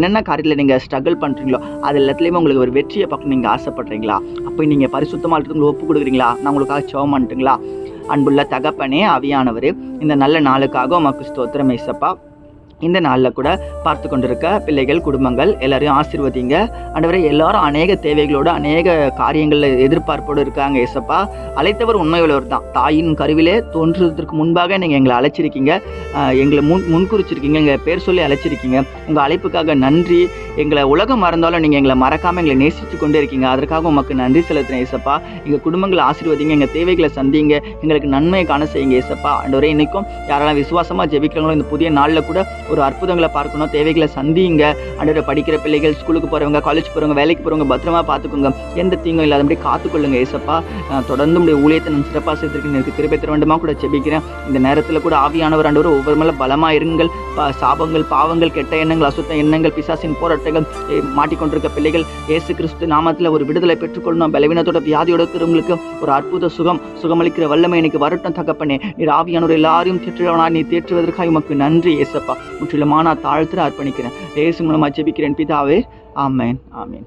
என்னென்ன காரியத்தில் நீங்கள் ஸ்ட்ரகிள் பண்ணுறீங்களோ அது எல்லாத்துலேயுமே உங்களுக்கு ஒரு வெற்றியை பார்க்க நீங்கள் ஆசைப்படுறீங்களா? அப்போ நீங்கள் பரிசுத்தமாக இருக்கிறவங்களை ஒப்பு கொடுக்குறீங்களா? நான் உங்களுக்காக ஜெபம் பண்ணட்டுங்களா? அன்புள்ள தகப்பனே, ஆவியானவரே, இந்த நல்ல நாளுக்காக உமக்கு ஸ்தோத்திரம் ஏசப்பா. இந்த நாளில் கூட பார்த்து கொண்டிருக்க பிள்ளைகள், குடும்பங்கள் எல்லாரையும் ஆசீர்வதிங்க ஆண்டவரே. எல்லாரும் அநேக தேவைகளோடு அநேக காரியங்களில் எதிர்பார்ப்போடு இருக்காங்க ஏசப்பா. அழைத்தவர் உண்மையுள்ளவர் தான். தாயின் கருவிலே தோன்றுவதற்கு முன்பாக நீங்கள் எங்களை அழைச்சிருக்கீங்க, எங்களை முன்குறிச்சிருக்கீங்க, எங்கள் பேர் சொல்லி அழைச்சிருக்கீங்க. உங்கள் அழைப்புக்காக நன்றி. எங்களை உலகம் மறந்தாலும் நீங்கள் எங்களை மறக்காமல் எங்களை நேசித்து கொண்டே இருக்கீங்க. அதற்காக உமக்கு நன்றி செலுத்தினேன் ஏசப்பா. எங்கள் குடும்பங்களை ஆசீர்வதிங்க, எங்கள் தேவைகளை சந்திங்க, எங்களுக்கு நன்மையை காண செய்யுங்க ஏசப்பா. ஆண்டவரே, இன்றைக்கும் யாரெல்லாம் விசுவாசமாக ஜெபிக்கிறாங்களோ இந்த புதிய நாளில் கூட ஒரு அற்புதங்களை பார்க்கணும், தேவைகளை சந்திங்க ஆண்டவரே. படிக்கிற பிள்ளைகள், ஸ்கூலுக்கு போகிறவங்க, காலேஜ் போகிறவங்க, வேலைக்கு போகிறவங்க பத்திரமா பார்த்துக்கோங்க. எந்த தீங்கும் இல்லாதபடி காத்துக்கொள்ளுங்க ஏசப்பா. தொடர்ந்து உடைய ஊழியத்தை நான் சிறப்பாக செய்திருக்கு எனக்கு கிருபை தர வேண்டுமா கூட ஜெபிக்கிறேன். இந்த நேரத்தில் கூட ஆவியானவர் ஆண்டவர் ஒவ்வொரு மேலே பலமாக இருங்கள். சாபங்கள், பாவங்கள், கெட்ட எண்ணங்கள், அசுத்த எண்ணங்கள், பிசாசின் போராட்டங்கள் மாட்டிக்கொண்டிருக்க பிள்ளைகள் இயேசு கிறிஸ்து நாமத்தில் ஒரு விடுதலை பெற்றுக்கொள்ளணும். பலவீனத்தோட வியாதியோட இருக்கிறவங்களுக்கு ஒரு அற்புத சுகமளிக்கிற வல்லமை எனக்கு வரட்டும் தகப்பனே. நீர் ஆவியானவர் எல்லாரையும் தேற்றுவனா, நீ தேற்றுவதற்காக உமக்கு நன்றி ஏசப்பா. முற்றிலுமான தாழ்த்து அர்ப்பணிக்கிறேன். இயேசு மூலமாக ஜெபிக்கிறேன் பிதாவே. ஆமென், ஆமென்.